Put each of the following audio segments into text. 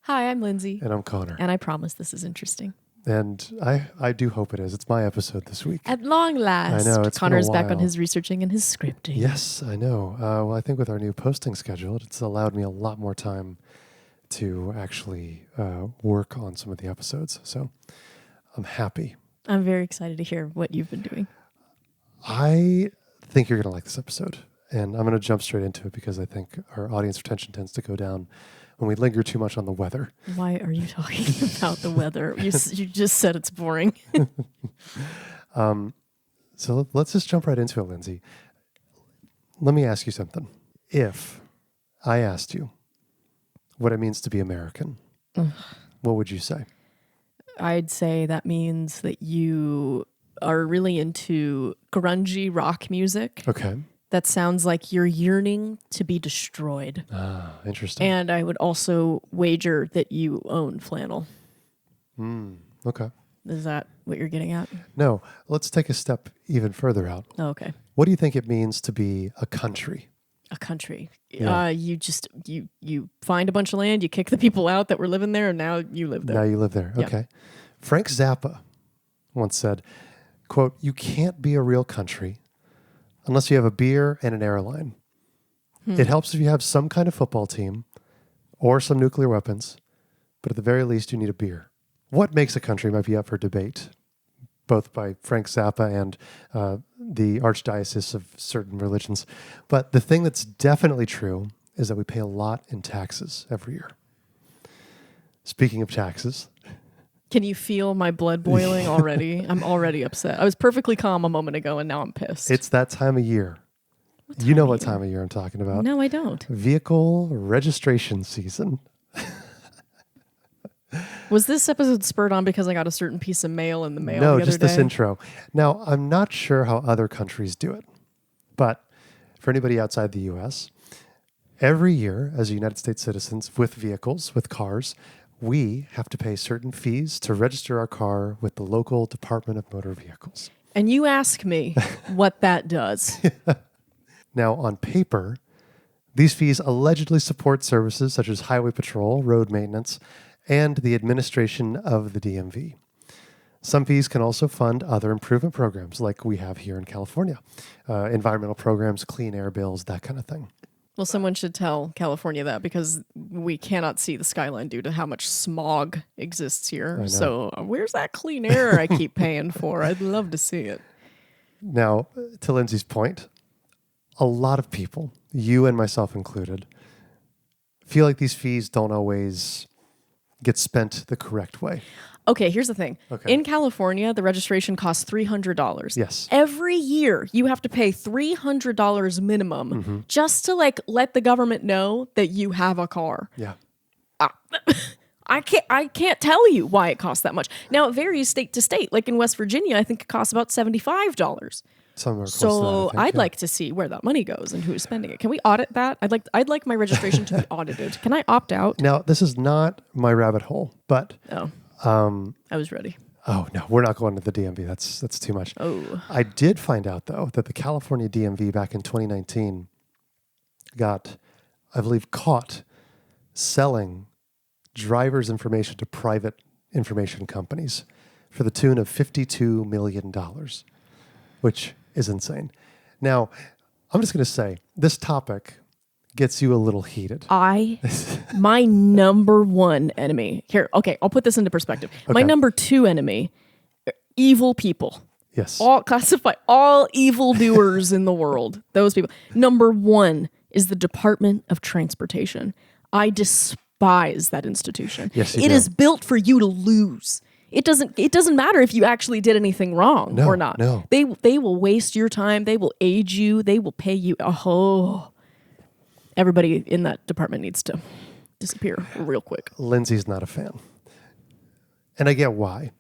Hi, I'm Lindsay. And I'm Connor. And I promise this is interesting. And I do hope it is. It's my episode this week. At long last, I know, it's Connor's been a back on while. his researching and his scripting. Yes, I know. Well, I think with our new posting schedule, it's allowed me a lot more time to actually work on some of the episodes. So I'm happy. I'm very excited to hear what you've been doing. I think you're going to like this episode. And I'm going to jump straight into it because I think our audience retention tends to go down when we linger too much on the weather. Why are you talking about the weather? You just said it's boring. So let's just jump right into it, Lindsay. Let me ask you something. If I asked you what it means to be American, what would you say? I'd say that means that you are really into grungy rock music. Okay. That sounds like you're yearning to be destroyed. Ah, interesting. And I would also wager that you own flannel. Okay. Is that what you're getting at? No, let's take a step even further out. Oh, okay. What do you think it means to be a country? A country. Yeah. You find a bunch of land, you kick the people out that were living there, and now you live there. Now you live there. Yeah. Okay. Frank Zappa once said, quote, "You can't be a real country unless you have a beer and an airline. It helps if you have some kind of football team or some nuclear weapons, but at the very least, you need a beer." What makes a country might be up for debate, both by Frank Zappa and the archdiocese of certain religions. But the thing that's definitely true is that we pay a lot in taxes every year. Speaking of taxes. Can you feel my blood boiling already? I'm already upset. I was perfectly calm a moment ago, and now I'm pissed. It's that time of year. You know what time of year I'm talking about. No, I don't. Vehicle registration season. Was this episode spurred on because I got a certain piece of mail in the mail No, the other just this day? intro. Now, I'm not sure how other countries do it, but for anybody outside the U.S., every year as United States citizens with vehicles, with cars, we have to pay certain fees to register our car with the local Department of Motor Vehicles. And you ask me what that does. Now, on paper, these fees allegedly support services such as highway patrol, road maintenance, and the administration of the DMV. Some fees can also fund other improvement programs like we have here in California. Environmental programs, clean air bills, that kind of thing. Well, someone should tell California that because we cannot see the skyline due to how much smog exists here. So where's that clean air I keep paying for? I'd love to see it. Now, to Lindsay's point, a lot of people, you and myself included, feel like these fees don't always get spent the correct way. Okay, here's the thing. Okay. In California, the registration costs $300. Yes. Every year, you have to pay $300 minimum just to let the government know that you have a car. Yeah. I can't tell you why it costs that much. Now, it varies state to state. Like in West Virginia, I think it costs about $75. Somewhere close to So that, I think, I'd yeah. like to see where that money goes and who's spending it. Can we audit that? I'd like my registration to be audited. Can I opt out? Now, this is not my rabbit hole, but... Oh, I was ready. Oh, no, we're not going to the DMV. That's too much. Oh. I did find out, though, that the California DMV back in 2019 got, I believe, caught selling driver's information to private information companies for the tune of $52 million, which is insane. Now, I'm just going to say, this topic gets you a little heated. My number one enemy here. Okay, I'll put this into perspective. My number two enemy, evil people. Yes. Classify all evildoers in the world. Those people. Number one is the Department of Transportation. I despise that institution. Yes, you It do. is built for you to lose. It doesn't matter if you actually did anything wrong or not. No. They will waste your time. They will aid you. They will pay you. Oh, everybody in that department needs to disappear real quick. Lindsay's not a fan. And I get why.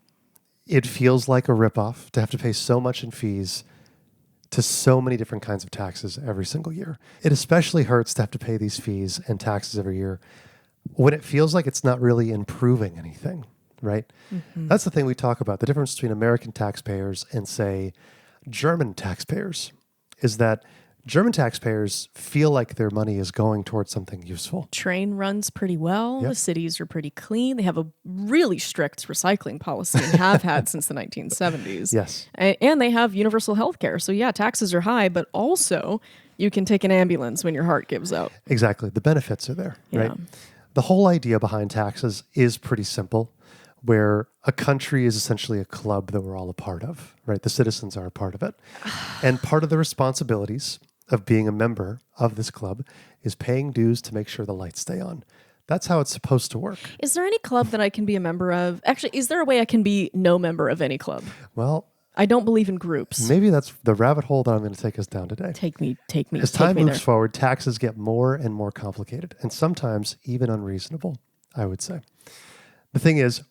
It feels like a ripoff to have to pay so much in fees to so many different kinds of taxes every single year. It especially hurts to have to pay these fees and taxes every year when it feels like it's not really improving anything, right? Mm-hmm. That's the thing we talk about. The difference between American taxpayers and, say, German taxpayers is that German taxpayers feel like their money is going towards something useful. Train runs pretty well. Yep. The cities are pretty clean. They have a really strict recycling policy and have had since the 1970s. Yes. And they have universal health care. So yeah, taxes are high, but also you can take an ambulance when your heart gives out. Exactly. The benefits are there, Yeah. right? The whole idea behind taxes is pretty simple, where a country is essentially a club that we're all a part of, right? The citizens are a part of it. And part of the responsibilities of being a member of this club is paying dues to make sure the lights stay on. That's how it's supposed to work. Is there any club that I can be a member of? Actually, is there a way I can be no member of any club? Well, I don't believe in groups. maybe that's the rabbit hole that I'm going to take us down today. Take me. As take time me moves there. forward, taxes get more and more complicated and sometimes even unreasonable, I would say. The thing is,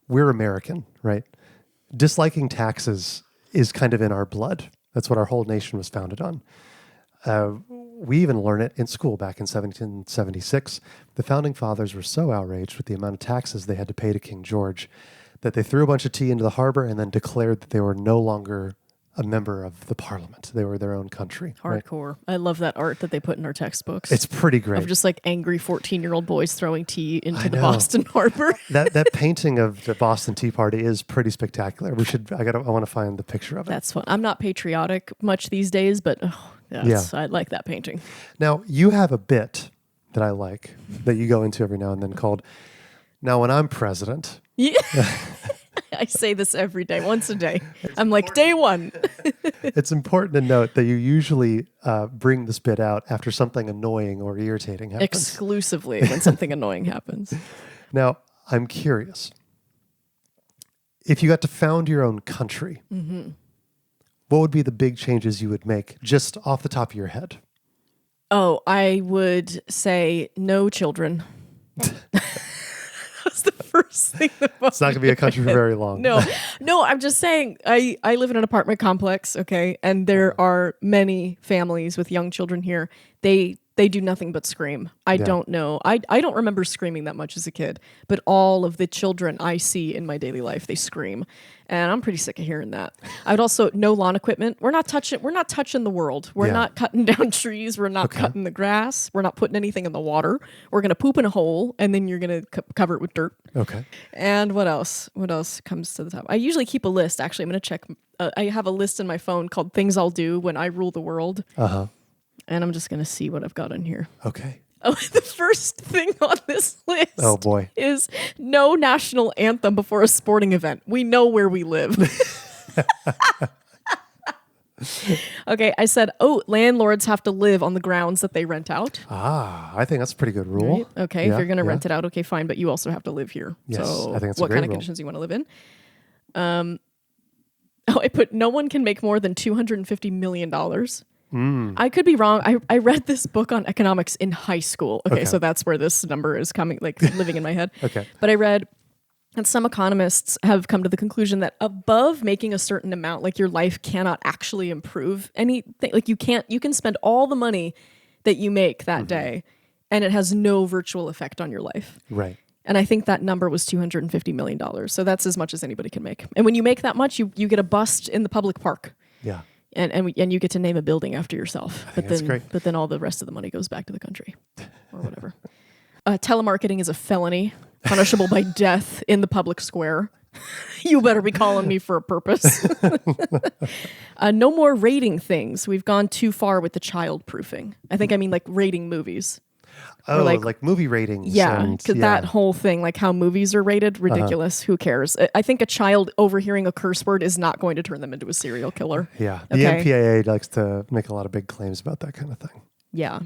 we're American, right? Disliking taxes is kind of in our blood. That's what our whole nation was founded on. We even learn it in school back in 1776. The founding fathers were so outraged with the amount of taxes they had to pay to King George that they threw a bunch of tea into the harbor and then declared that they were no longer a member of the parliament. They were their own country. Right? Hardcore. I love that art that they put in our textbooks. It's pretty great. Of just like angry 14-year-old boys throwing tea into the know. Boston Harbor. that painting of the Boston Tea Party is pretty spectacular. I want to find the picture of it. That's fun. I'm not patriotic much these days, but I like that painting. Now, you have a bit that I like that you go into every now and then called, "Now when I'm president." Yeah. I say this every day, once a day. I'm like, day one. It's important to note that you usually bring this bit out after something annoying or irritating happens. Exclusively when something annoying happens. Now, I'm curious. If you got to found your own country, what would be the big changes you would make just off the top of your head? Oh, I would say no children. That's the first thing that It's not going to be a country for very long. No, I'm just saying I live in an apartment complex, okay? And there are many families with young children here. They do nothing but scream. I don't know. I don't remember screaming that much as a kid, but all of the children I see in my daily life, they scream. And I'm pretty sick of hearing that. I'd also no lawn equipment. We're not touching the world. We're not cutting down trees. We're not cutting the grass. We're not putting anything in the water. We're going to poop in a hole and then you're going to cover it with dirt. Okay. And what else? What else comes to the top? I usually keep a list. Actually, I'm going to check. I have a list in my phone called Things I'll Do When I Rule the World. Uh-huh. And I'm just going to see what I've got in here. Okay. Oh, the first thing on this list Oh, boy. is no national anthem before a sporting event. We know where we live. Okay, I said, landlords have to live on the grounds that they rent out. I think that's a pretty good rule. Right? Okay, if you're going to rent it out, okay, fine, but you also have to live here. Yes, so I think that's a what great kind of rule. conditions you want to live in? I put no one can make more than $250 million. I could be wrong. I read this book on economics in high school. Okay, so that's where this number is coming, like living in my head. Okay. But I read that some economists have come to the conclusion that above making a certain amount, like your life cannot actually improve anything. Like you can spend all the money that you make that day and it has no virtual effect on your life. Right. And I think that number was $250 million. So that's as much as anybody can make. And when you make that much, you get a bust in the public park. Yeah. And you get to name a building after yourself. That's great. But then all the rest of the money goes back to the country or whatever. Telemarketing is a felony, punishable by death in the public square. You better be calling me for a purpose. No more rating things. We've gone too far with the child proofing. I think I mean like rating movies. Oh, like movie ratings. Yeah, because that whole thing, like how movies are rated, ridiculous. Who cares? I think a child overhearing a curse word is not going to turn them into a serial killer. Yeah. Okay? The MPAA likes to make a lot of big claims about that kind of thing. Yeah.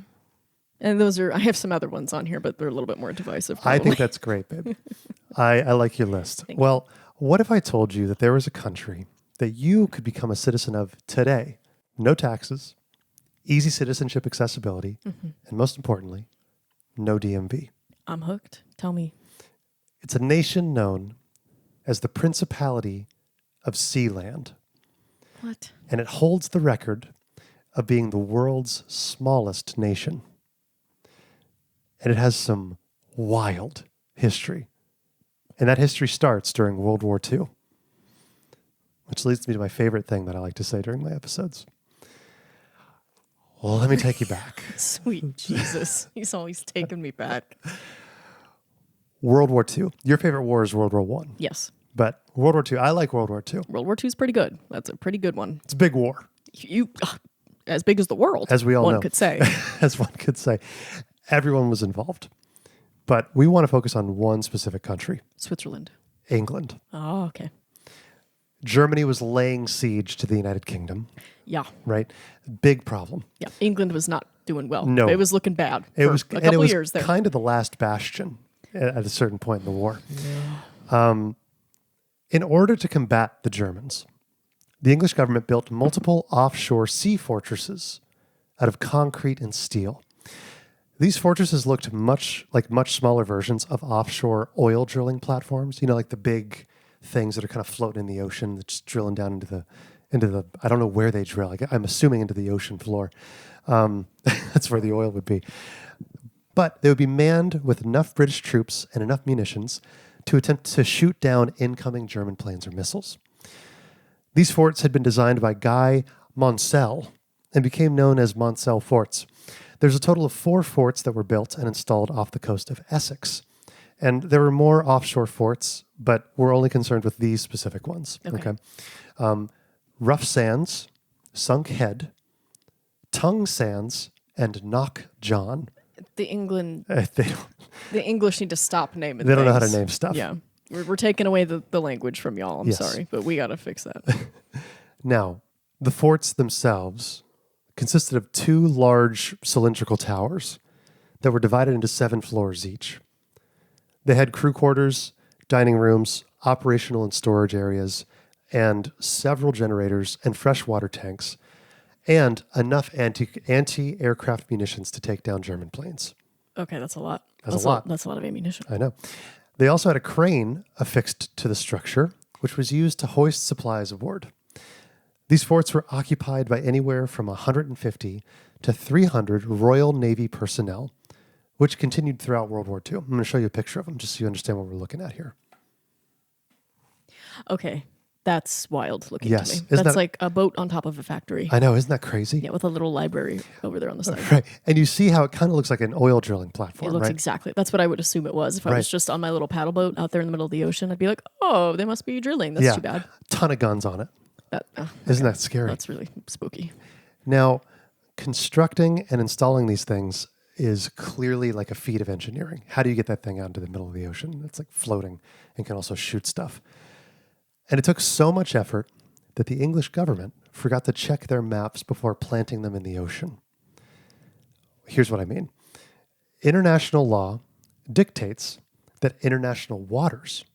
And I have some other ones on here, but they're a little bit more divisive. I think that's great, babe. I like your list. Well, what if I told you that there was a country that you could become a citizen of today? No taxes, easy citizenship accessibility, and most importantly, no DMV. I'm hooked. Tell me. It's a nation known as the Principality of SEALAND. What? And it holds the record of being the world's smallest nation. And it has some wild history. And that history starts during World War II, which leads me to my favorite thing that I like to say during my episodes. Well, let me take you back. Sweet Jesus. He's always taking me back. World War II. Your favorite war is World War One. Yes. But World War II, I like World War II. World War II is pretty good. That's a pretty good one. It's a big war. As big as the world, As we all know. one could say. As one could say. Everyone was involved. But we want to focus on one specific country. Switzerland. England. Oh, okay. Germany was laying siege to the United Kingdom, Yeah. right? Big problem. Yeah. England was not doing well. No. It was looking bad It for was a and couple it was years there. kind of the last bastion at a certain point in the war. In order to combat the Germans, the English government built multiple offshore sea fortresses out of concrete and steel. These fortresses looked much smaller versions of offshore oil drilling platforms. You know, like the big things that are kind of floating in the ocean, that's just drilling down into the. I don't know where they drill. I'm assuming into the ocean floor. That's where the oil would be. But they would be manned with enough British troops and enough munitions to attempt to shoot down incoming German planes or missiles. These forts had been designed by Guy Moncel and became known as Moncel forts. There's a total of 4 forts that were built and installed off the coast of Essex. And there were more offshore forts, but we're only concerned with these specific ones. Okay. Rough Sands, Sunk Head, Tongue Sands, and Knock John. The England, They the English need to stop naming. don't know how to things. name stuff. Yeah, we're taking away the language from y'all. I'm Yes. sorry, but we got to fix that. Now, the forts themselves consisted of 2 large cylindrical towers that were divided into 7 floors each. They had crew quarters, dining rooms, operational and storage areas, and several generators and freshwater tanks, and enough anti-aircraft munitions to take down German planes. Okay, that's a lot. That's a lot. That's a lot of ammunition. I know. They also had a crane affixed to the structure, which was used to hoist supplies aboard. These forts were occupied by anywhere from 150 to 300 Royal Navy personnel, which continued throughout World War II. I'm going to show you a picture of them just so you understand what we're looking at here. Okay, that's wild looking Yes. to me. Isn't That's that- like a boat on top of a factory. I know, isn't that crazy? Yeah, with a little library over there on the side. Right. And you see how it kind of looks like an oil drilling platform, It looks right? exactly. That's what I would assume it was. If I was Right. just on my little paddle boat out there in the middle of the ocean, I'd be like, "Oh, they must be drilling. That's too bad." Ton of guns on it. That Isn't that scary? That's really spooky. Now, constructing and installing these things is clearly like a feat of engineering. How do you get that thing out into the middle of the ocean? It's like floating and can also shoot stuff. And it took so much effort that the English government forgot to check their maps before planting them in the ocean. Here's what I mean. International law dictates that international waters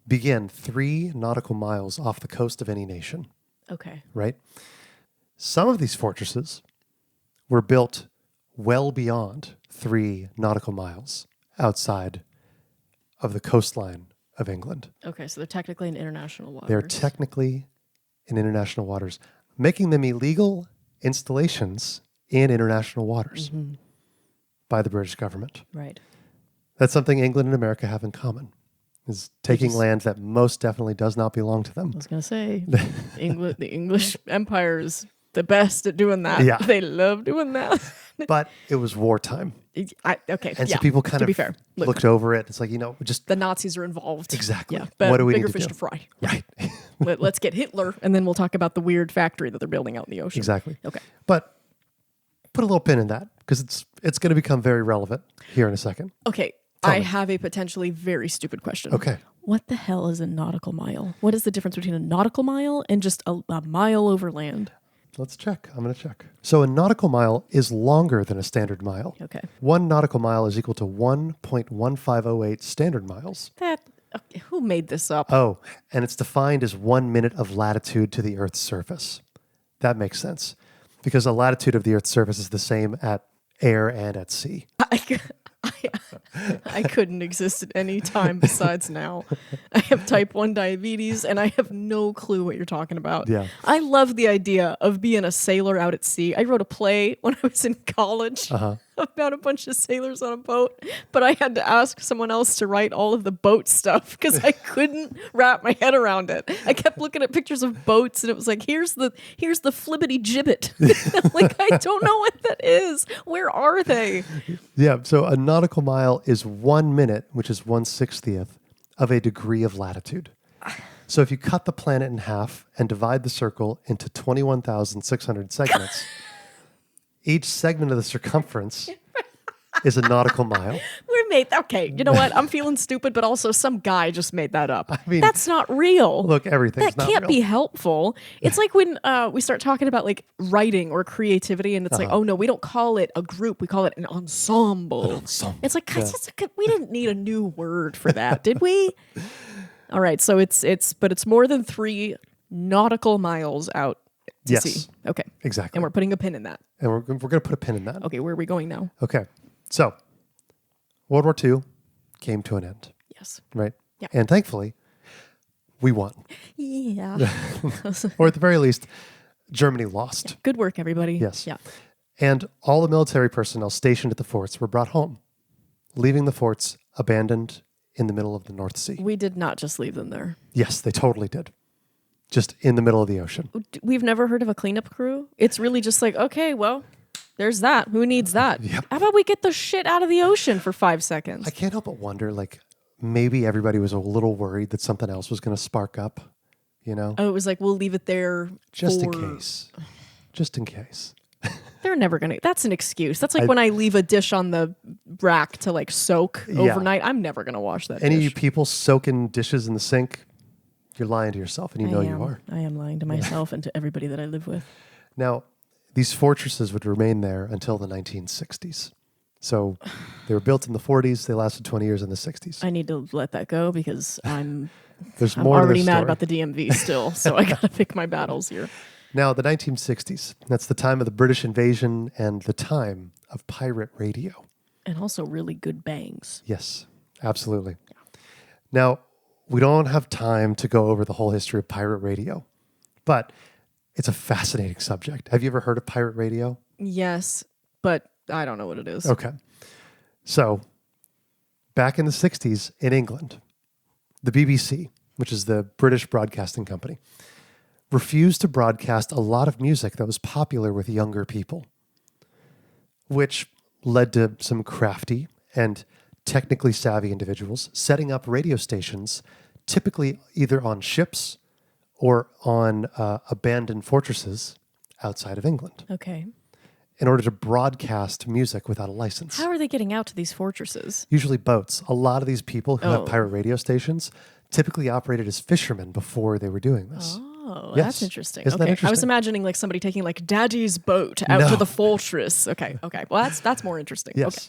begin 3 nautical miles off the coast of any nation, Okay. right? Some of these fortresses were built well beyond 3 nautical miles outside of the coastline of England. Okay, so they're technically in international waters. They're technically in international waters, making them illegal installations in international waters by the British government. right. That's something England and America have in common, is taking just- land that most definitely does not belong to them. I was gonna say, England, the English Empire is the best at doing that. Yeah. They love doing that. But it was wartime. Okay, And yeah. so people kind to of be fair, look, looked over it. It's like, just the Nazis are involved. Exactly. Yeah, What do we bigger need to fish do? to fry. right. Let's get Hitler, and then we'll talk about the weird factory that they're building out in the ocean. Exactly. Okay. But put a little pin in that because it's going to become very relevant here in a second. Okay. Tell I me. have a potentially very stupid question. Okay. What the hell is a nautical mile? What is the difference between a nautical mile and just a mile over land? Let's check. I'm going to check. So a nautical mile is longer than a standard mile. Okay. 1 nautical mile is equal to 1.1508 standard miles. Who made this up? Oh, and it's defined as 1 minute of latitude to the Earth's surface. That makes sense because the latitude of the Earth's surface is the same at air and at sea. I couldn't exist at any time besides now. I have type 1 diabetes and I have no clue what you're talking about. Yeah. I love the idea of being a sailor out at sea. I wrote a play when I was in college about a bunch of sailors on a boat, but I had to ask someone else to write all of the boat stuff because I couldn't wrap my head around it. I kept looking at pictures of boats, and it was like, here's the flibbity gibbet. Like, I don't know what that is. Where are they? Yeah. So a nautical mile is 1 minute, which is 1/60th of a degree of latitude. So if you cut the planet in half and divide the circle into 21,600 segments, each segment of the circumference is a nautical mile. Okay, you know what? I'm feeling stupid, but also some guy just made that up. I mean, that's not real. Look, everything's that not can't real. be helpful. It's like when we start talking about like writing or creativity, and it's like, oh no, we don't call it a group, we call it an ensemble. It's like, we didn't need a new word for that, did we? All right, so it's more than 3 nautical miles out to sea. Okay, Exactly. and we're putting a pin in that. And we're going to put a pin in that. Okay, where are we going now? Okay. So World War II came to an end, Yes. right? Yeah. And thankfully, we won. Yeah. Or at the very least, Germany lost. Good work, everybody. Yes. Yeah. And all the military personnel stationed at the forts were brought home, leaving the forts abandoned in the middle of the North Sea. We did not just leave them there. Yes, they totally did. Just in the middle of the ocean. We've never heard of a cleanup crew. It's really just like, okay, well, there's that. Who needs that? Yep. How about we get the shit out of the ocean for 5 seconds? I can't help but wonder, like, maybe everybody was a little worried that something else was going to spark up, you know? Oh, it was like, we'll leave it there Just in case. Just in case. They're never going to. That's an excuse. That's like when I leave a dish on the rack to like soak overnight. I'm never going to wash that Any of dish. you people soaking dishes in the sink, you're lying to yourself, and you know you are. I am lying to myself and to everybody that I live with. Now, these fortresses would remain there until the 1960s. So they were built in the 40s. They lasted 20 years in the 60s. I need to let that go because I'm There's I'm more to already this mad story. about the DMV still. So I got to pick my battles here. Now, the 1960s, that's the time of the British invasion and the time of pirate radio. And also really good bangs. Yes, absolutely. Now, we don't have time to go over the whole history of pirate radio, but it's a fascinating subject. Have you ever heard of pirate radio? Yes, but I don't know what it is. Okay. So, back in the 60s in England, the BBC, which is the British Broadcasting Company, refused to broadcast a lot of music that was popular with younger people, which led to some crafty and technically savvy individuals setting up radio stations, typically either on ships or on abandoned fortresses outside of England, Okay. in order to broadcast music without a license. How are they getting out to these fortresses? Usually boats. A lot of these people who Oh. have pirate radio stations typically operated as fishermen before they were doing this. Oh, Yes. that's interesting. Isn't that Okay. I was interesting? imagining like somebody taking like Daddy's boat out No. to the fortress. Okay. Okay. Well, that's more interesting. Yes. Okay.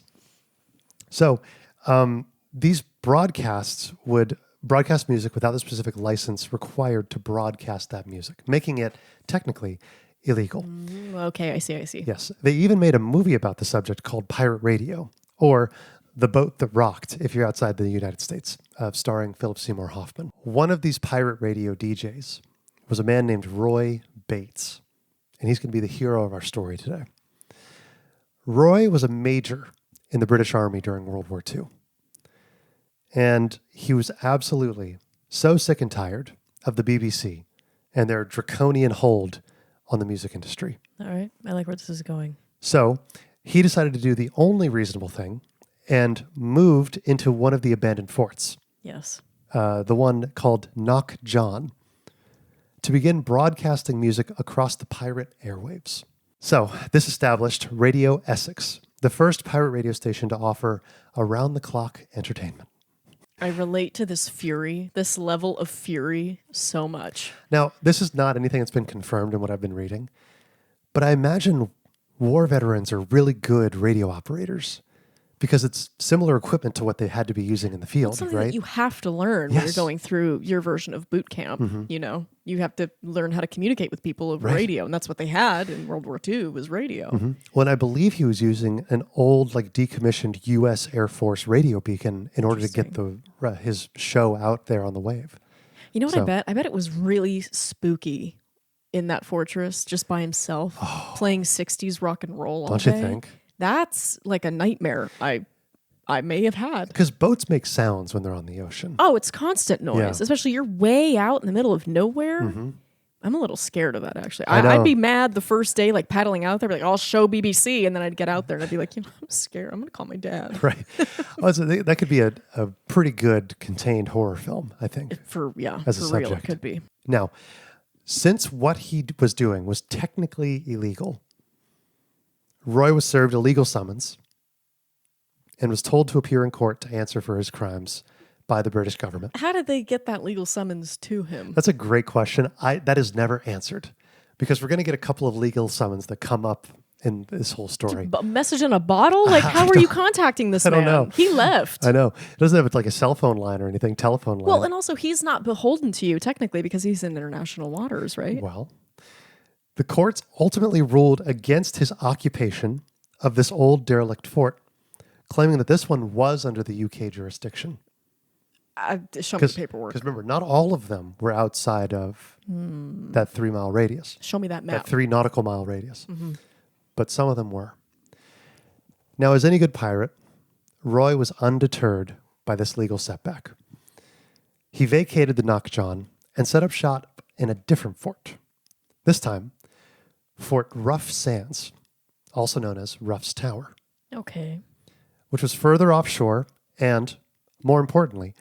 So these broadcasts would broadcast music without the specific license required to broadcast that music, making it technically illegal. Okay. I see. Yes. They even made a movie about the subject called Pirate Radio, or The Boat That Rocked, if you're outside the United States, starring Philip Seymour Hoffman. One of these pirate radio DJs was a man named Roy Bates, and he's going to be the hero of our story today. Roy was a major in the British Army during World War II. And he was absolutely so sick and tired of the BBC and their draconian hold on the music industry. All right. I like where this is going. So he decided to do the only reasonable thing and moved into one of the abandoned forts, Yes. the one called Knock John, to begin broadcasting music across the pirate airwaves. So this established Radio Essex, the first pirate radio station to offer around-the-clock entertainment. I relate to this fury, this level of fury so much. Now, this is not anything that's been confirmed in what I've been reading, but I imagine war veterans are really good radio operators because it's similar equipment to what they had to be using in the field, Something right? that you have to learn when you're Yes. going through your version of boot camp. You know, you have to learn how to communicate with people over Right. radio, and that's what they had in World War II was radio. Well, and I believe he was using an old, like, decommissioned U.S. Air Force radio beacon in order to get his show out there on the wave. You know what So- I bet? I bet it was really spooky in that fortress just by himself, playing 60s rock and roll all Don't you day. think? That's like a nightmare I may have had. Because boats make sounds when they're on the ocean. Oh, it's constant noise, Yeah. especially you're way out in the middle of nowhere. Mm-hmm. I'm a little scared of that, actually. I know. I'd be mad the first day, like paddling out there, be like, I'll show BBC. And then I'd get out there and I'd be like, I'm scared. I'm going to call my dad. Right. Well, so that could be a pretty good contained horror film, I think. As a for real, it could be. Now, since what he was doing was technically illegal, Roy was served a legal summons and was told to appear in court to answer for his crimes by the British government. How did they get that legal summons to him? That's a great question. That is never answered because we're going to get a couple of legal summons that come up in this whole story. A message in a bottle? Like, how are you contacting this man? I don't know. He left. I know. It doesn't have like a cell phone line or anything, telephone line. Well, and also he's not beholden to you technically because he's in international waters, right? Well, the courts ultimately ruled against his occupation of this old derelict fort, claiming that this one was under the UK jurisdiction. Show me the paperwork. Because remember, not all of them were outside of that 3 mile radius. Show me that map. That 3 nautical mile radius. Mm-hmm. But some of them were. Now, as any good pirate, Roy was undeterred by this legal setback. He vacated the Knockjohn and set up shop in a different fort. This time, Fort Rough Sands, also known as Ruff's Tower. Okay. Which was further offshore and, more importantly,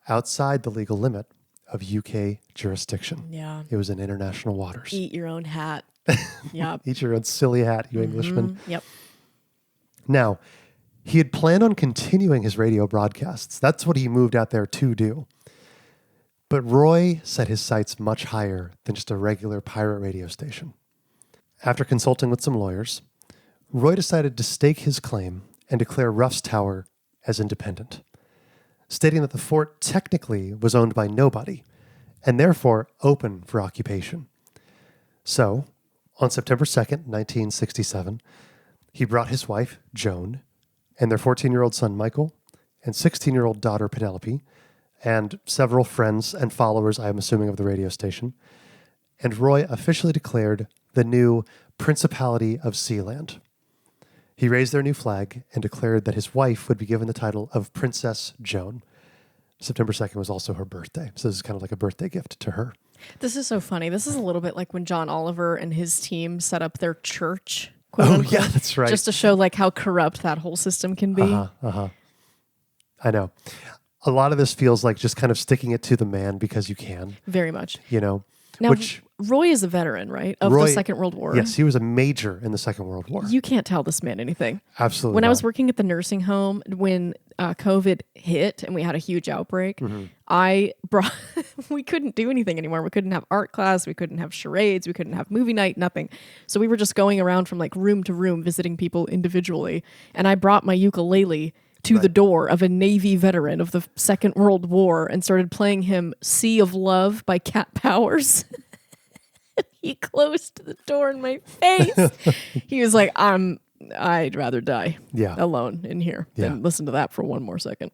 outside the legal limit of UK jurisdiction. Yeah. It was in international waters. Eat your own hat. Yep. Eat your own silly hat, you Englishmen. Yep. Now, he had planned on continuing his radio broadcasts. That's what he moved out there to do. But Roy set his sights much higher than just a regular pirate radio station. After consulting with some lawyers, Roy decided to stake his claim and declare Ruff's Tower as independent, stating that the fort technically was owned by nobody and therefore open for occupation. So, on September 2nd, 1967, he brought his wife, Joan, and their 14-year-old son, Michael, and 16-year-old daughter, Penelope, and several friends and followers, I'm assuming, of the radio station, and Roy officially declared the new Principality of SEALAND. He raised their new flag and declared that his wife would be given the title of Princess Joan. September 2nd was also her birthday, so this is kind of like a birthday gift to her. This is so funny. This is a little bit like when John Oliver and his team set up their church, quote Oh, unquote, yeah, that's right. just to show like how corrupt that whole system can be. I know. A lot of this feels like just kind of sticking it to the man because you can, Very much. you know. Now, Roy is a veteran, right, of the Second World War? Yes, he was a major in the Second World War. You can't tell this man anything. Absolutely When not. I was working at the nursing home, when COVID hit and we had a huge outbreak, we couldn't do anything anymore. We couldn't have art class. We couldn't have charades. We couldn't have movie night, nothing. So we were just going around from like room to room, visiting people individually. And I brought my ukulele to the door of a Navy veteran of the Second World War and started playing him Sea of Love by Cat Powers. He closed the door in my face. He was like, I'd rather die alone in here than listen to that for one more second.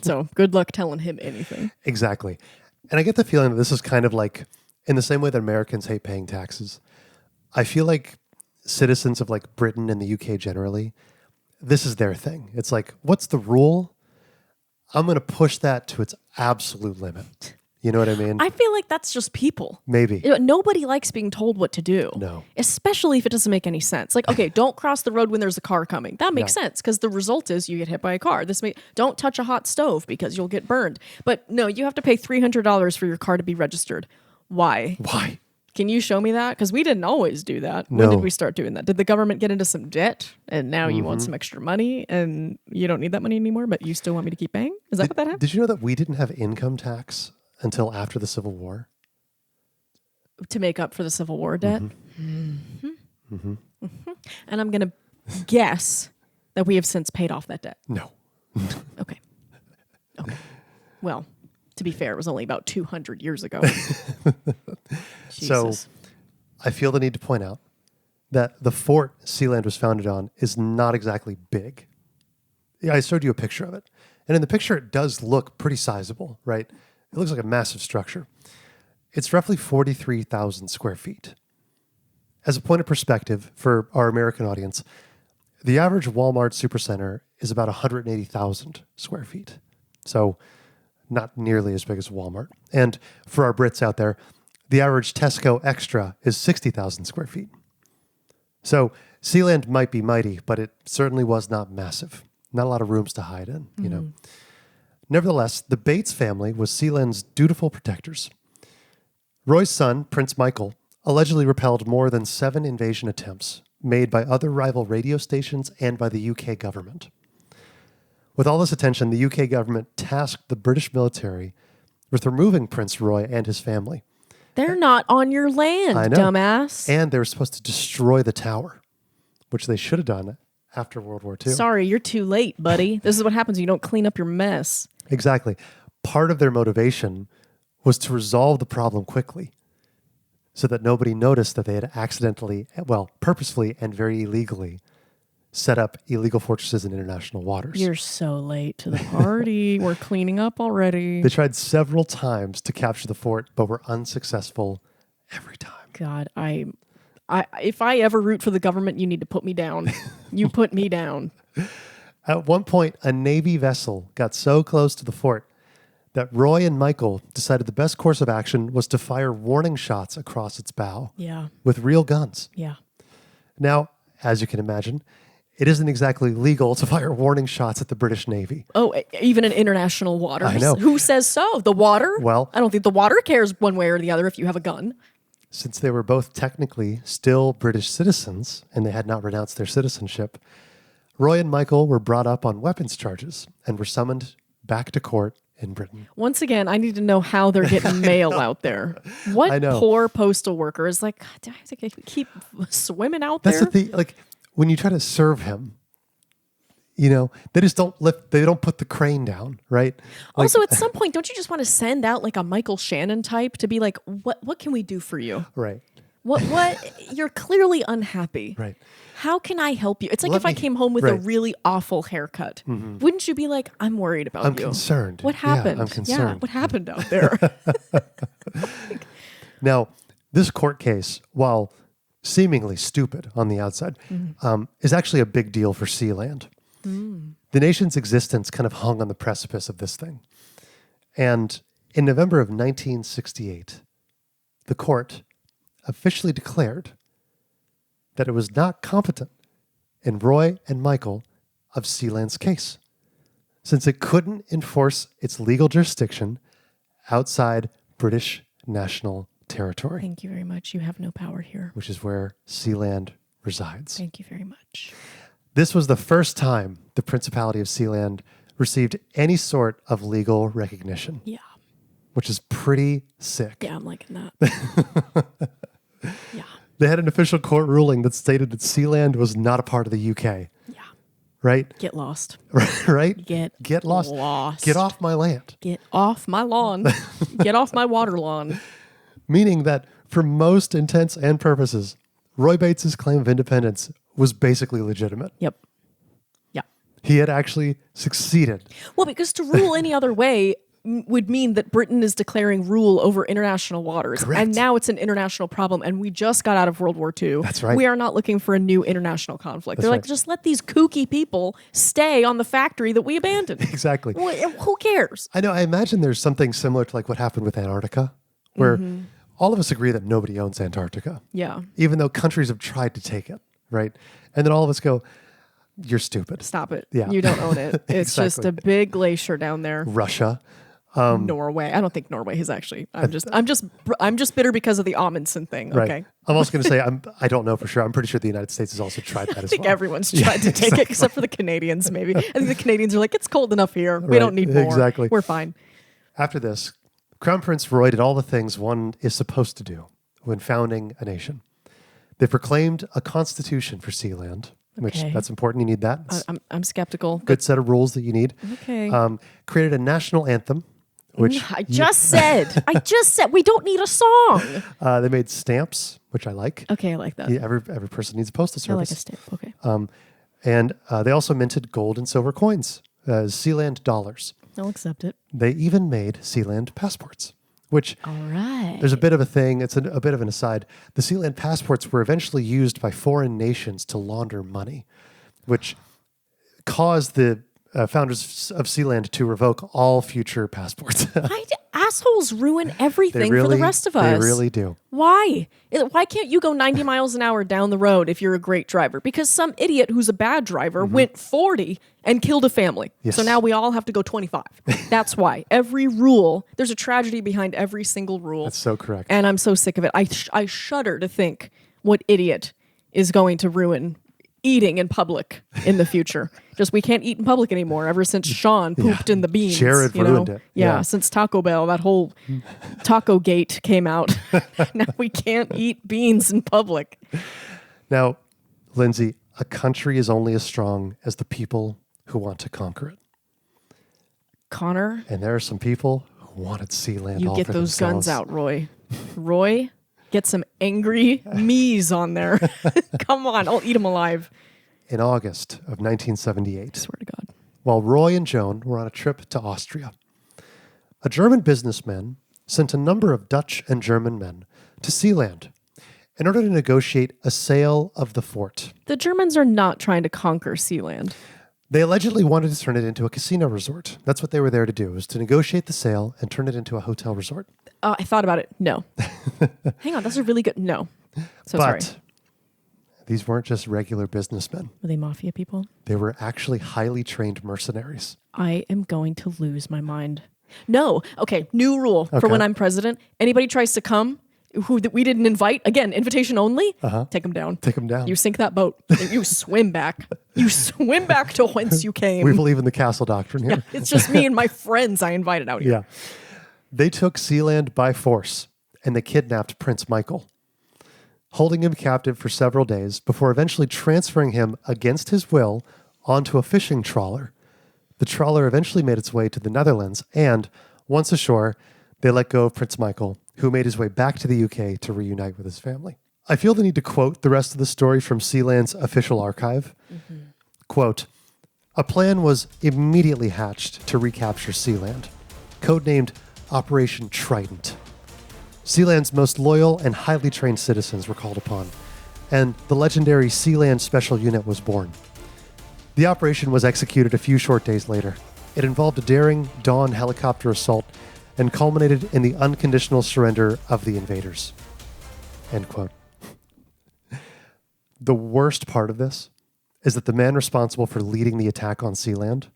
So good luck telling him anything. Exactly. And I get the feeling that this is kind of like, in the same way that Americans hate paying taxes, I feel like citizens of like Britain and the UK generally, this is their thing. It's like, what's the rule? I'm going to push that to its absolute limit. You know what I mean? I feel like that's just people. Maybe. Nobody likes being told what to do. No. Especially if it doesn't make any sense. Like, okay, don't cross the road when there's a car coming. That makes sense because the result is you get hit by a car. Don't touch a hot stove because you'll get burned. But no, you have to pay $300 for your car to be registered. Why? Why? Can you show me that? Because we didn't always do that. No. When did we start doing that? Did the government get into some debt and now you want some extra money and you don't need that money anymore, but you still want me to keep paying? Is that what that happened? Did you know that we didn't have income tax until after the Civil War? To make up for the Civil War debt? And I'm going to guess that we have since paid off that debt. No. Okay. Well, to be fair, it was only about 200 years ago. So Jesus. I feel the need to point out that the fort SEALAND was founded on is not exactly big. Yeah, I showed you a picture of it. And in the picture, it does look pretty sizable, right? It looks like a massive structure. It's roughly 43,000 square feet. As a point of perspective for our American audience, The average Walmart supercenter is about 180,000 square feet. So not nearly as big as Walmart. And for our Brits out there, the average Tesco Extra is 60,000 square feet. So SEALAND might be mighty, but it certainly was not massive. Not a lot of rooms to hide in, you know. Nevertheless, the Bates family was SEALAND's dutiful protectors. Roy's son, Prince Michael, allegedly repelled more than 7 invasion attempts made by other rival radio stations and by the UK government. With all this attention, the UK government tasked the British military with removing Prince Roy and his family. They're not on your land, I know. dumbass. And they were supposed to destroy the tower, which they should have done after World War II. Sorry, you're too late, buddy. This is what happens when you don't clean up your mess. Exactly. Part of their motivation was to resolve the problem quickly so that nobody noticed that they had accidentally, well, purposefully and very illegally set up illegal fortresses in international waters. You're so late to the party. We're cleaning up already. They tried several times to capture the fort, but were unsuccessful every time. God, if I ever root for the government, you need to put me down. You put me down. At one point, a Navy vessel got so close to the fort that Roy and Michael decided the best course of action was to fire warning shots across its bow Yeah. with real guns. Yeah. Now, as you can imagine, it isn't exactly legal to fire warning shots at the British Navy. Oh, even in international waters. I know. Who says so? The water? Well, I don't think the water cares one way or the other if you have a gun. since they were both technically still British citizens and they had not renounced their citizenship, Roy and Michael were brought up on weapons charges and were summoned back to court in Britain. Once again, I need to know how they're getting mail out there. I What know. poor postal worker is like, God, do I have to keep swimming out That's there? the thing. Like when you try to serve him, you know, they just don't lift. They don't put the crane down, right? Like, Also, at some point, don't you just want to send out like a Michael Shannon type to be like, what can we do for you? right, What you're clearly unhappy. right. How can I help you? It's like Let if I me- came home with a right. really awful haircut. Wouldn't you be like, I'm worried about I'm you? concerned. What Yeah, happened? I'm concerned. what happened out there? Now, this court case, while seemingly stupid on the outside, is actually a big deal for SEALAND. The nation's existence kind of hung on the precipice of this thing. And in November of 1968, the court officially declared that it was not competent in Roy and Michael of SEALAND's case, since it couldn't enforce its legal jurisdiction outside British national territory, Thank you very much. You have no power here. which is where SEALAND resides. Thank you very much. This was the first time the Principality of SEALAND received any sort of legal recognition, Yeah. which is pretty sick. Yeah, I'm liking that. Yeah. They had an official court ruling that stated that SEALAND was not a part of the UK, Yeah. right? Get lost. Right? Get lost. lost. Get off my land. Get off my lawn. Get off my water lawn. Meaning that for most intents and purposes, Roy Bates's claim of independence was basically legitimate. Yep. Yeah. He had actually succeeded. Well, because to rule any other way would mean that Britain is declaring rule over international waters. Correct. And now it's an international problem. And we just got out of World War II. That's right. We are not looking for a new international conflict. That's They're like, right. just let these kooky people stay on the factory that we abandoned. Exactly. Well, who cares? I know. I imagine there's something similar to like what happened with Antarctica, where all of us agree that nobody owns Antarctica, Yeah. even though countries have tried to take it, right? And then all of us go, "You're stupid." Stop it. Yeah. You don't own it. It's just Exactly. a big glacier down there. Russia. Norway. I don't think Norway is actually. I'm just bitter because of the Amundsen thing. Right. Okay. I'm also going to say I don't know for sure. I'm pretty sure the United States has also tried that as I think well. everyone's tried to take it except for the Canadians, maybe. I think the Canadians are like, it's cold enough here. We Right. don't need more. Exactly. We're fine. After this, Crown Prince Roy did all the things one is supposed to do when founding a nation. They proclaimed a constitution for SEALAND, which Okay. that's important. You need that. I'm skeptical. Good set of rules that you need. Okay. Created a national anthem, which I just said we don't need a song. they made stamps, which I like. Okay, I like that. Yeah, every person needs a postal I like service. a stamp. Okay. And they also minted gold and silver coins, SEALAND dollars. I'll accept it. They even made SEALAND passports, which All right. there's a bit of a thing. It's a bit of an aside. The SEALAND passports were eventually used by foreign nations to launder money. which caused the founders of SEALAND to revoke all future passports. Why do assholes ruin everything for the rest of us? They really do. Why? Why can't you go 90 miles an hour down the road if you're a great driver? Because some idiot who's a bad driver went 40 and killed a family. Yes. So now we all have to go 25. That's why. Every rule, there's a tragedy behind every single rule. That's so correct. And I'm so sick of it. I shudder to think what idiot is going to ruin eating in public in the future. Just we can't eat in public anymore ever since Sean pooped in the beans. Jared ruined it. Yeah, since Taco Bell, that whole Taco Gate came out. Now we can't eat beans in public. Now, Lindsay, a country is only as strong as the people who want to conquer it. Connor, And there are some people who wanted SEALAND you all get for those themselves. guns out, Roy. Roy, get some angry me's on there. Come on, I'll eat them alive. In August of 1978, Swear to God. while Roy and Joan were on a trip to Austria, a German businessman sent a number of Dutch and German men to SEALAND in order to negotiate a sale of the fort. The Germans are not trying to conquer Sealand. They allegedly wanted to turn it into a casino resort. That's what they were there to do, was to negotiate the sale and turn it into a hotel resort. I thought about it. No. Hang on, that's a really good... No. So sorry. But these weren't just regular businessmen. Were they mafia people? They were actually highly trained mercenaries. I am going to lose my mind. No. Okay, new rule for Okay. when I'm president. Anybody tries to come who that we didn't invite, again, invitation only, take them down. Take them down. You sink that boat. You swim back. You swim back to whence you came. We believe in the castle doctrine here. It's just me and my friends I invited out here. Yeah. They took SEALAND by force and they kidnapped Prince Michael, holding him captive for several days before eventually transferring him against his will onto a fishing trawler. The trawler eventually made its way to the Netherlands, and once ashore, they let go of Prince Michael, who made his way back to the UK to reunite with his family. I feel the need to quote the rest of the story from SEALAND's official archive. Quote, "A plan was immediately hatched to recapture SEALAND, codenamed Operation Trident. SEALAND's most loyal and highly trained citizens were called upon, and the legendary SEALAND Special Unit was born. The operation was executed a few short days later. It involved a daring dawn helicopter assault and culminated in the unconditional surrender of the invaders." End quote. The worst part of this is that the man responsible for leading the attack on SEALAND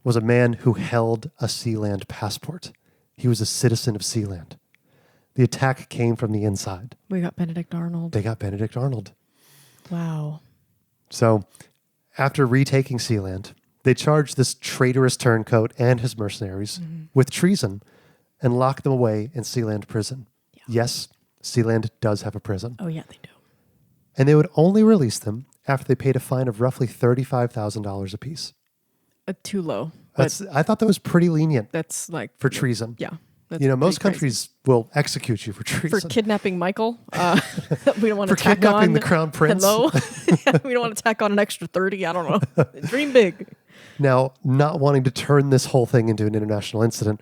was a man who held a SEALAND passport. He was a citizen of SEALAND. The attack came from the inside. We got Benedict Arnold. They got Benedict Arnold. Wow. So, after retaking SEALAND, they charged this traitorous turncoat and his mercenaries with treason and locked them away in SEALAND prison. Yeah. Yes, SEALAND does have a prison. Oh, yeah, they do. And they would only release them after they paid a fine of roughly $35,000 apiece. Too low. But I thought that was pretty lenient that's like... for treason. Yeah. That's You know, most pretty crazy. countries will execute you for treason. For kidnapping Michael. We don't want to For tack kidnapping on... the crown prince. Hello? We don't want to tack on an extra 30. I don't know. Dream big. Now, not wanting to turn this whole thing into an international incident,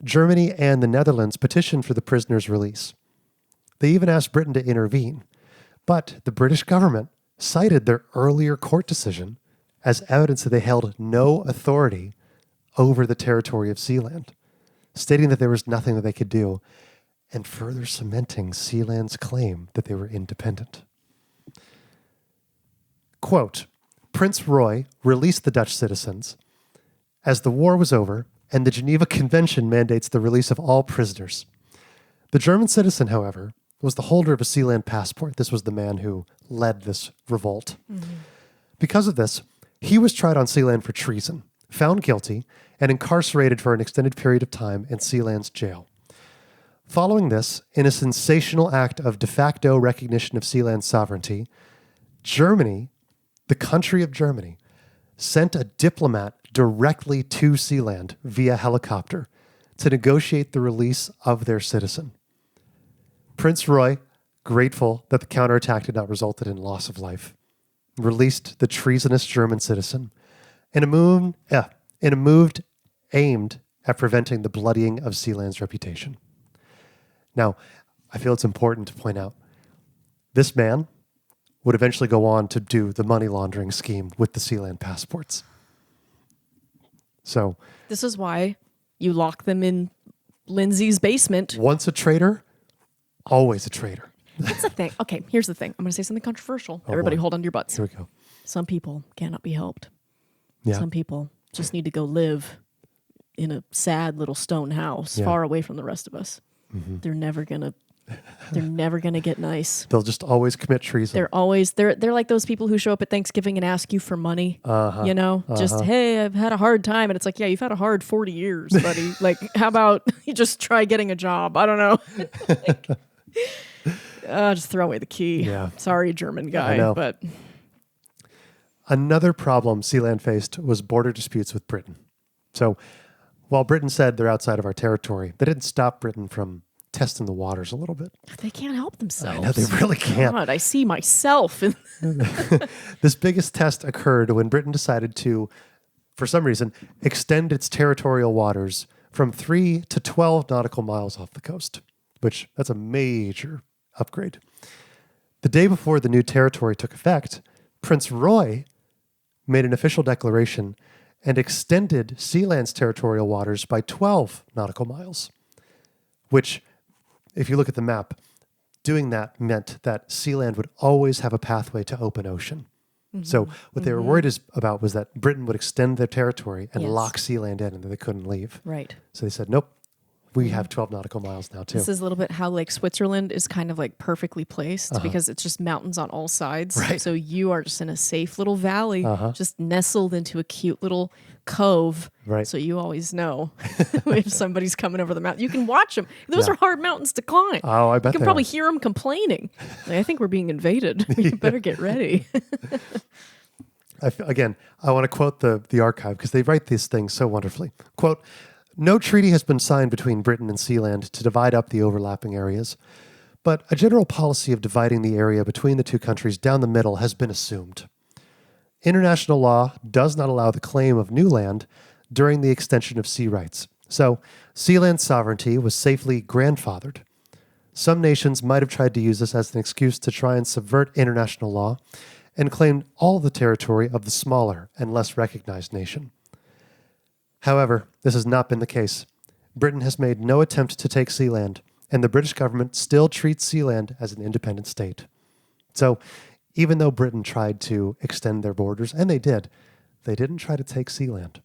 Germany and the Netherlands petitioned for the prisoners' release. They even asked Britain to intervene, but the British government cited their earlier court decision as evidence that they held no authority over the territory of SEALAND, stating that there was nothing that they could do, and further cementing SEALAND's claim that they were independent. Quote, "Prince Roy released the Dutch citizens as the war was over and the Geneva Convention mandates the release of all prisoners. The German citizen, however, was the holder of a SEALAND passport." This was the man who led this revolt. Because of this, he was tried on SEALAND for treason, found guilty, and incarcerated for an extended period of time in SEALAND's jail. Following this, in a sensational act of de facto recognition of SEALAND's sovereignty, Germany, the country of Germany, sent a diplomat directly to SEALAND via helicopter to negotiate the release of their citizen. Prince Roy, grateful that the counterattack did not result in loss of life, released the treasonous German citizen in a move aimed at preventing the bloodying of SEALAND's reputation. Now, I feel it's important to point out, this man would eventually go on to do the money laundering scheme with the SEALAND passports. So This is why you lock them in Lindsay's basement. once a traitor, always a traitor. That's the thing. Okay, here's the thing. I'm going to say something controversial. Everybody boy. hold on to your butts. Here we go. Some people cannot be helped. Yeah. Some people just need to go live in a sad little stone house far away from the rest of us. Mm-hmm. They're never gonna get nice. They'll just always commit treason. They're like those people who show up at Thanksgiving and ask you for money. You know, just hey, I've had a hard time, and it's like, yeah, you've had a hard 40 years, buddy. Like, how about you just try getting a job? I don't know. Just throw away the key. Yeah. Sorry, German guy, I know. but Another problem SEALAND faced was border disputes with Britain. So while Britain said they're outside of our territory, they didn't stop Britain from testing the waters a little bit. they can't help themselves. I know, they really can't. God, I see myself in This biggest test occurred when Britain decided to, for some reason, extend its territorial waters from 3 to 12 nautical miles off the coast, which that's a major upgrade. The day before the new territory took effect, Prince Roy made an official declaration and extended SEALAND's territorial waters by 12 nautical miles, which, if you look at the map, doing that meant that SEALAND would always have a pathway to open ocean. So what they were worried about was that Britain would extend their territory and lock SEALAND in and that they couldn't leave. right. So they said, nope, we have 12 nautical miles now too. This is a little bit how like Switzerland is kind of like perfectly placed because it's just mountains on all sides. Right. So you are just in a safe little valley, just nestled into a cute little cove. Right. So you always know if somebody's coming over the mountain. You can watch them. Those are hard mountains to climb. Oh, I bet You can they probably are. hear them complaining. Like, I think we're being invaded. You better get ready. Again, I want to quote the archive because they write these things so wonderfully. Quote, no treaty has been signed between Britain and SEALAND to divide up the overlapping areas, but a general policy of dividing the area between the two countries down the middle has been assumed. International law does not allow the claim of new land during the extension of sea rights, so SEALAND's sovereignty was safely grandfathered. Some nations might have tried to use this as an excuse to try and subvert international law and claimed all the territory of the smaller and less recognized nation. However, this has not been the case. Britain has made no attempt to take SEALAND, and the British government still treats SEALAND as an independent state. So, even though Britain tried to extend their borders, and they didn't try to take SEALAND.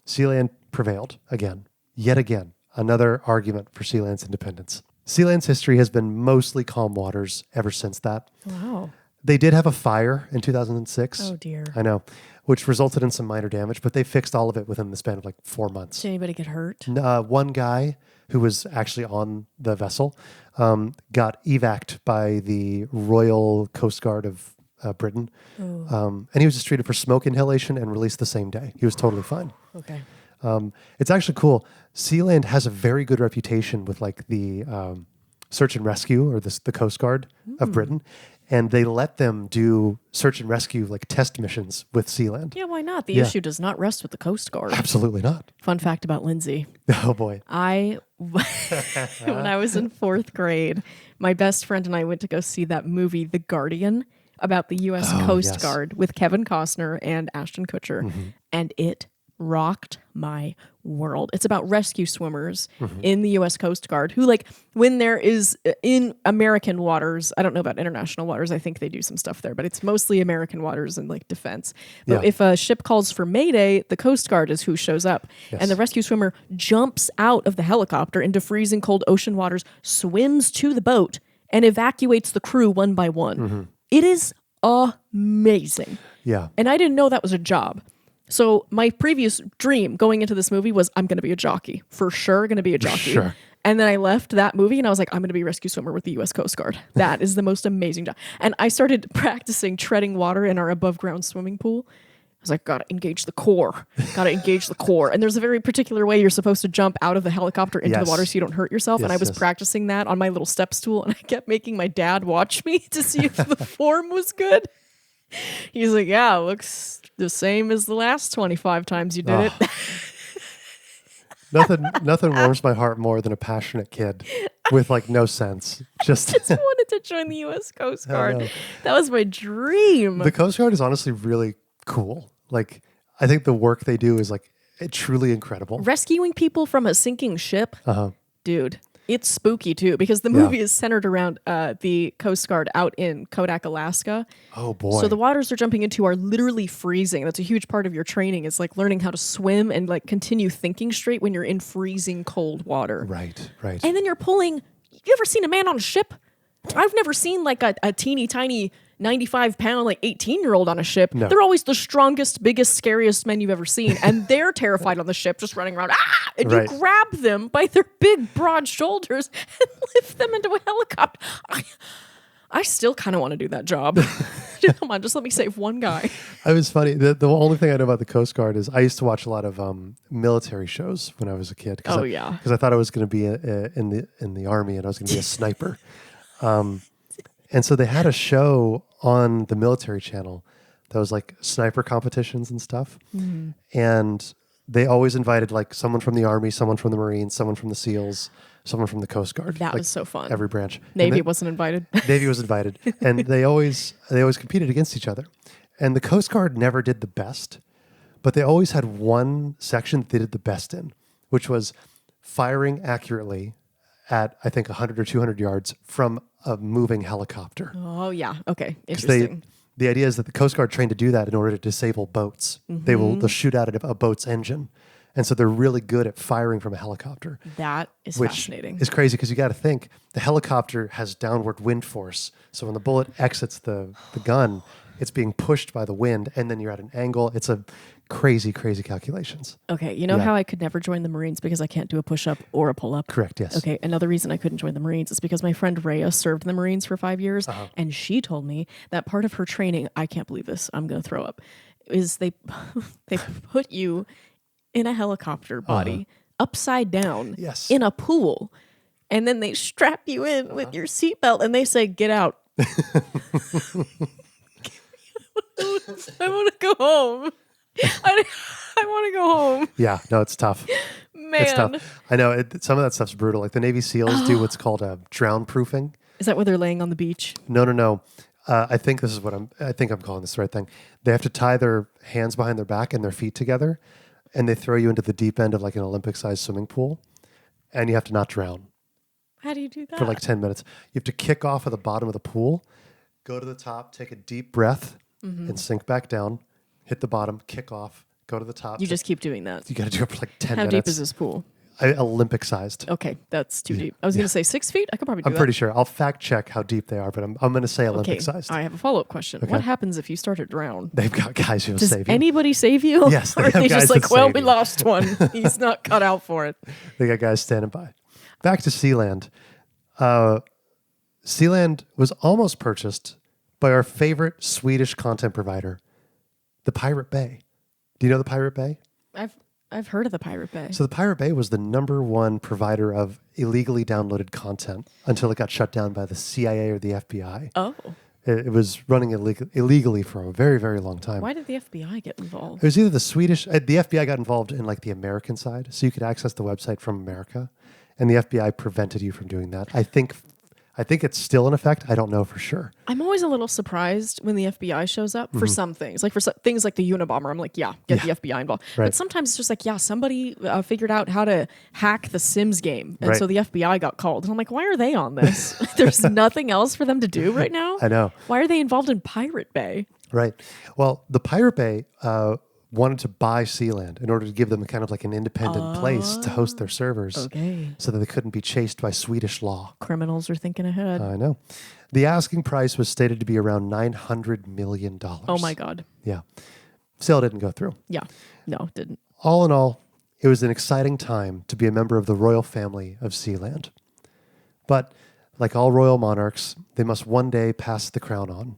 SEALAND prevailed again, yet again, another argument for SEALAND's independence. SEALAND's history has been mostly calm waters ever since that. Wow. They did have a fire in 2006. Oh, dear. I know, which resulted in some minor damage, but they fixed all of it within the span of like 4 months. Did anybody get hurt? One guy who was actually on the vessel got evac'd by the Royal Coast Guard of Britain. And he was just treated for smoke inhalation and released the same day. He was totally fine. Okay. It's actually cool. SEALAND has a very good reputation with like the search and rescue or the Coast Guard of Britain. And they let them do search and rescue like test missions with SEALAND. Yeah, why not? The issue does not rest with the Coast Guard. Absolutely not. Fun fact about Lindsay. Oh boy. When I was in 4th grade, my best friend and I went to go see that movie, The Guardian, about the U.S. Coast yes. Guard with Kevin Costner and Ashton Kutcher. And it rocked my world. It's about rescue swimmers in the U.S. Coast Guard who, like, when there is in American waters, I don't know about international waters, I think they do some stuff there, but it's mostly American waters and like defense. But if a ship calls for Mayday, the Coast Guard is who shows up. Yes. And the rescue swimmer jumps out of the helicopter into freezing cold ocean waters, swims to the boat, and evacuates the crew one by one. It is amazing. Yeah. And I didn't know that was a job. So my previous dream going into this movie was I'm going to be a jockey. For sure, going to be a jockey. Sure. And then I left that movie and I was like, I'm going to be a rescue swimmer with the U.S. Coast Guard. That is the most amazing job. And I started practicing treading water in our above ground swimming pool. I was like, gotta engage the core. Gotta engage the core. And there's a very particular way you're supposed to jump out of the helicopter into the water so you don't hurt yourself. And I was practicing that on my little step stool and I kept making my dad watch me to see if the form was good. He's like, yeah, it looks the same as the last 25 times you did it. Nothing warms my heart more than a passionate kid with like no sense. Just wanted to join the U.S. Coast I Guard. know. That was my dream. The Coast Guard is honestly really cool. Like, I think the work they do is like truly incredible. Rescuing people from a sinking ship, dude. It's spooky too because the Yeah. movie is centered around the Coast Guard out in Kodak, Alaska. Oh boy. So the waters they're jumping into are literally freezing. That's a huge part of your training. It's like learning how to swim and like continue thinking straight when you're in freezing cold water. Right. And then you're pulling. You ever seen a man on a ship? I've never seen like a teeny tiny 95-pound like 18-year-old on a ship. No. They're always the strongest, biggest, scariest men you've ever seen, and they're terrified on the ship, just running around. And Right. you grab them by their big, broad shoulders and lift them into a helicopter. I still kind of want to do that job. Come on, just let me save one guy. It was funny. The only thing I know about the Coast Guard is I used to watch a lot of military shows when I was a kid. Oh, yeah. Because I thought I was going to be in the army and I was going to be a sniper. And so they had a show on the military channel that was like sniper competitions and stuff. Mm-hmm. And they always invited like someone from the army, someone from the Marines, someone from the SEALs, someone from the Coast Guard. That like, was so fun. Every branch. Navy wasn't invited. Navy was invited, and they always competed against each other. And the Coast Guard never did the best, but they always had one section that they did the best in, which was firing accurately at I think 100 or 200 yards from a moving helicopter. Oh, yeah. Okay. 'Cause Interesting. the idea is that the Coast Guard trained to do that in order to disable boats. Mm-hmm. They'll shoot out at a boat's engine, and so they're really good at firing from a helicopter. That is Which fascinating. is crazy because you got to think the helicopter has downward wind force. So when the bullet exits the gun, it's being pushed by the wind, and then you're at an angle. It's a crazy calculations. Okay, you know Yeah. how I could never join the Marines because I can't do a push-up or a pull-up? Correct, yes. Okay, another reason I couldn't join the Marines is because my friend Rhea served in the Marines for 5 years, and she told me that part of her training, I can't believe this, I'm going to throw up, is they put you in a helicopter body, upside down, Yes. in a pool, and then they strap you in with your seatbelt, and they say, get out. I want to go home. I want to go home. Yeah, no, it's tough. Man. It's tough. I know some of that stuff's brutal. Like the Navy SEALs do what's called a drown proofing. Is that where they're laying on the beach? No. I think this is I think I'm calling this the right thing. They have to tie their hands behind their back and their feet together, and they throw you into the deep end of like an Olympic-sized swimming pool, and you have to not drown How do you do that? for like 10 minutes. You have to kick off at the bottom of the pool, go to the top, take a deep breath, and sink back down, hit the bottom, kick off, go to the top. You just keep doing that. You got to do it for like 10 How minutes. deep is this pool? Olympic-sized. Okay, that's too deep. I was going to say 6 feet. I could probably do I'm that. pretty sure. I'll fact check how deep they are, but I'm going to say Okay, Olympic-sized. I have a follow-up question. What happens if you start to drown? They've got guys who will Does save you. anybody save you? Yes, they or are have they guys just like, that well, save we you." lost one. He's not cut out for it. They got guys standing by. Back to SEALAND. SEALAND was almost purchased by our favorite Swedish content provider, the Pirate Bay. Do you know the Pirate Bay? I've heard of the Pirate Bay. So the Pirate Bay was the #1 provider of illegally downloaded content until it got shut down by the CIA or the FBI. Oh, It was running illegally for a very, very long time. why did the FBI get involved? It was either the Swedish, the FBI got involved in like the American side, so you could access the website from America, and the FBI prevented you from doing that. I think it's still in effect. I don't know for sure. I'm always a little surprised when the FBI shows up for some things. Like for things like the Unabomber, I'm like, get the FBI involved. Right. But sometimes it's just like, somebody figured out how to hack the Sims game. And Right. so the FBI got called. And I'm like, why are they on this? There's nothing else for them to do right now? I know. Why are they involved in Pirate Bay? Right. Well, the Pirate Bay wanted to buy SEALAND in order to give them kind of like an independent place to host their servers Okay. so that they couldn't be chased by Swedish law. Criminals are thinking ahead. I know. The asking price was stated to be around $900 million. Oh my God. Yeah. Sale didn't go through. Yeah. No, didn't. All in all, it was an exciting time to be a member of the royal family of SEALAND. But like all royal monarchs, they must one day pass the crown on.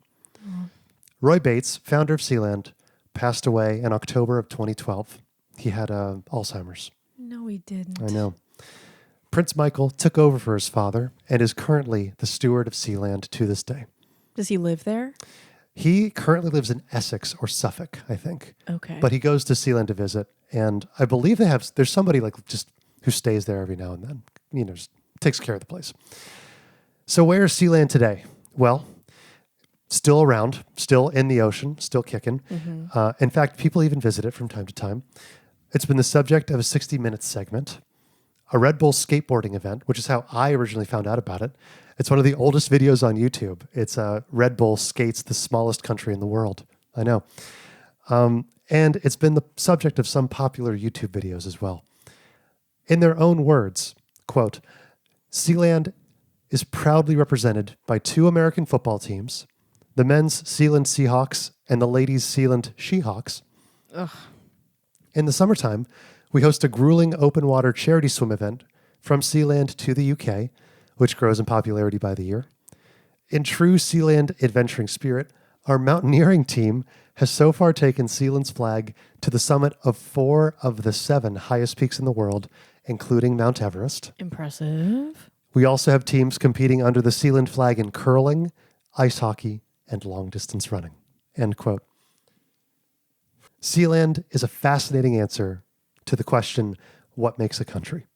Roy Bates, founder of SEALAND, passed away in October of 2012. He had Alzheimer's. No, he didn't. I know. Prince Michael took over for his father and is currently the steward of SEALAND to this day. Does he live there? He currently lives in Essex or Suffolk, I think. Okay. But he goes to SEALAND to visit, and I believe there's somebody like just who stays there every now and then. Just takes care of the place. So where is SEALAND today? Well, still around, still in the ocean, still kicking. In fact, people even visit it from time to time. It's been the subject of a 60 Minutes segment, a Red Bull skateboarding event, which is how I originally found out about it. It's one of the oldest videos on YouTube. It's Red Bull skates the smallest country in the world. I know. And it's been the subject of some popular YouTube videos as well. In their own words, quote, SEALAND is proudly represented by 2 American football teams, the men's SEALAND Seahawks and the ladies' SEALAND She-Hawks. Ugh. In the summertime, we host a grueling open water charity swim event from SEALAND to the UK, which grows in popularity by the year. In true SEALAND adventuring spirit, our mountaineering team has so far taken SEALAND's flag to the summit of 4 of the 7 highest peaks in the world, including Mount Everest. Impressive. We also have teams competing under the SEALAND flag in curling, ice hockey, and long-distance running. End quote. SEALAND is a fascinating answer to the question, what makes a country?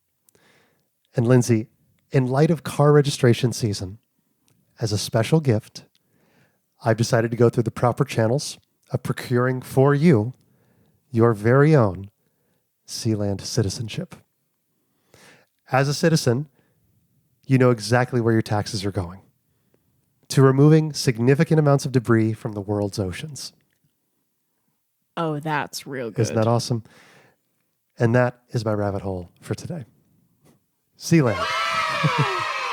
And Lindsay, in light of car registration season, as a special gift, I've decided to go through the proper channels of procuring for you your very own SEALAND citizenship. As a citizen, you know exactly where your taxes are going, to removing significant amounts of debris from the world's oceans. Oh, that's real good. Isn't that awesome? And that is my rabbit hole for today. SEALAND.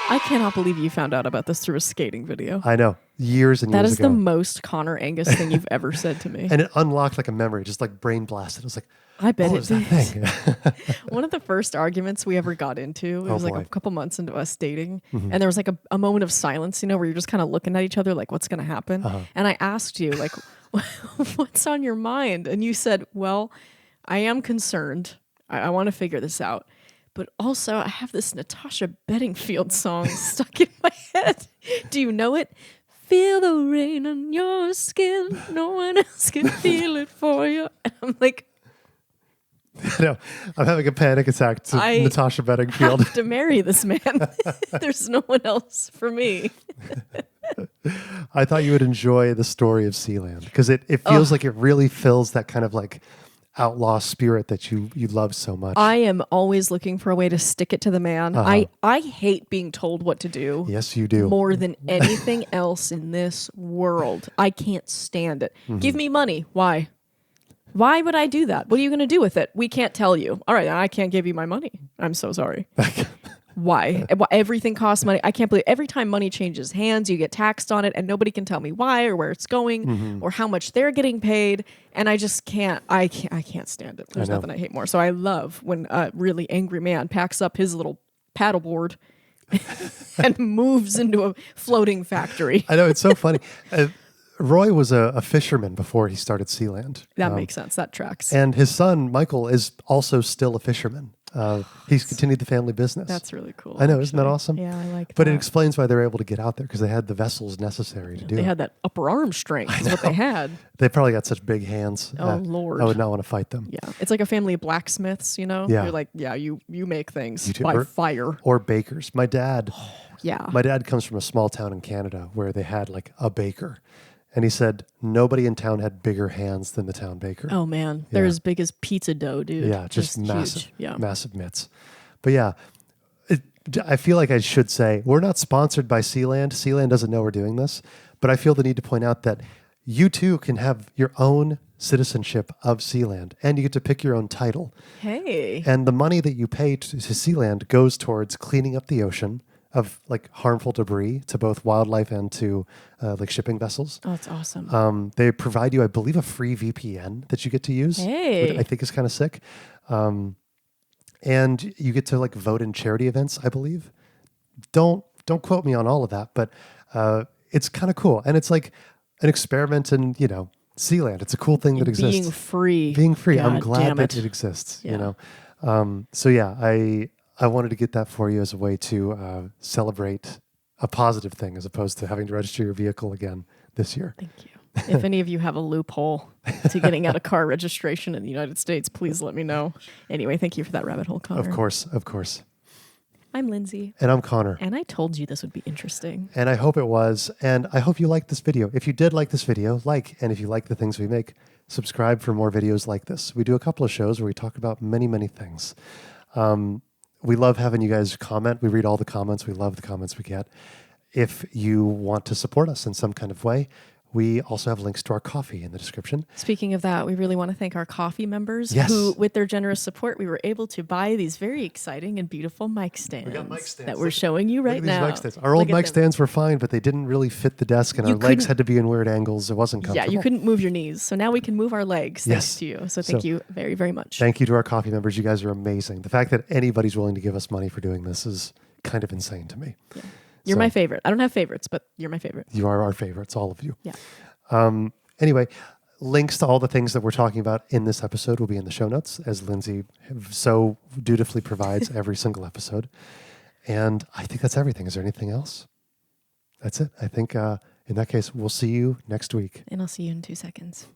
I cannot believe you found out about this through a skating video. I know. Years and years ago. That is the most Connor Angus thing you've ever said to me. And it unlocked like a memory, just like brain blasted. It was like, I bet what it was that did. thing? One of the first arguments we ever got into, it was like boy. a couple months into us dating, and there was like a moment of silence, where you're just kind of looking at each other like, what's going to happen? And I asked you, like, what's on your mind? And you said, well, I am concerned. I want to figure this out. But also, I have this Natasha Bedingfield song stuck in my head. Do you know it? Feel the rain on your skin. No one else can feel it for you. And I'm like, No, I'm having a panic attack to Natasha Bedingfield. I have to marry this man. There's no one else for me. I thought you would enjoy the story of SEALAND because it feels like it really fills that kind of like outlaw spirit that you love so much. I am always looking for a way to stick it to the man. I hate being told what to do. Yes, you do. More than anything else in this world. I can't stand it. Give me money. Why? Why would I do that? What are you going to do with it? We can't tell you. All right, I can't give you my money. I'm so sorry. Why? Everything costs money. I can't believe every time money changes hands, you get taxed on it, and nobody can tell me why or where it's going or how much they're getting paid. And I just can't. I can't stand it. There's nothing I hate more. So I love when a really angry man packs up his little paddleboard and moves into a floating factory. I know, it's so funny. Roy was a fisherman before he started SEALAND. That makes sense. That tracks. And his son, Michael, is also still a fisherman. He's continued the family business. That's really cool. I know, isn't that awesome? Yeah, I like that. But it explains why they were able to get out there because they had the vessels necessary to do it. They had that upper arm strength is what they had. They probably got such big hands. Oh, Lord. I would not want to fight them. Yeah. It's like a family of blacksmiths, Yeah. You're like, yeah, you make things by fire. Or bakers. My dad comes from a small town in Canada where they had like a baker. And he said nobody in town had bigger hands than the town baker. Oh, man. They're as big as pizza dough, dude. Yeah, just massive, huge. Yeah. massive mitts. But yeah, I feel like I should say, we're not sponsored by SEALAND. SEALAND doesn't know we're doing this. But I feel the need to point out that you too can have your own citizenship of SEALAND. And you get to pick your own title. Hey. And the money that you pay to SEALAND goes towards cleaning up the ocean of like harmful debris to both wildlife and to like shipping vessels. Oh, that's awesome. They provide you, I believe, a free VPN that you get to use. Hey. Which I think is kind of sick. And you get to like vote in charity events, I believe. Don't quote me on all of that, but it's kind of cool. And it's like an experiment in, SEALAND. It's a cool thing that exists. Being free. God, I'm glad that it exists, So yeah, I wanted to get that for you as a way to celebrate a positive thing as opposed to having to register your vehicle again this year. Thank If any of you have a loophole to getting out of car registration in the United States, please let me know. Anyway, thank you for that rabbit hole, Connor. Of course. I'm Lindsay. And I'm Connor. And I told you this would be interesting. And I hope it was. And I hope you liked this video. If you did like this video, and if you like the things we make, subscribe for more videos like this. We do a couple of shows where we talk about many, many things. We love having you guys comment. We read all the comments. We love the comments we get. If you want to support us in some kind of way, we also have links to our coffee in the description. Speaking of that, we really want to thank our coffee members Yes. who, with their generous support, we were able to buy these very exciting and beautiful mic stands, that we're showing you right now. Mic stands. Our old mic stands were fine, but they didn't really fit the desk, and our legs had to be in weird angles. It wasn't comfortable. Yeah, you couldn't move your knees. So now we can move our legs thanks to you. So thank you very, very much. Thank you to our coffee members. You guys are amazing. The fact that anybody's willing to give us money for doing this is kind of insane to me. Yeah. You're my favorite. I don't have favorites, but you're my favorite. You are our favorites, all of you. Yeah. Anyway, links to all the things that we're talking about in this episode will be in the show notes, as Lindsay so dutifully provides every single episode. And I think that's everything. Is there anything else? That's it. I think in that case, we'll see you next week. And I'll see you in 2 seconds.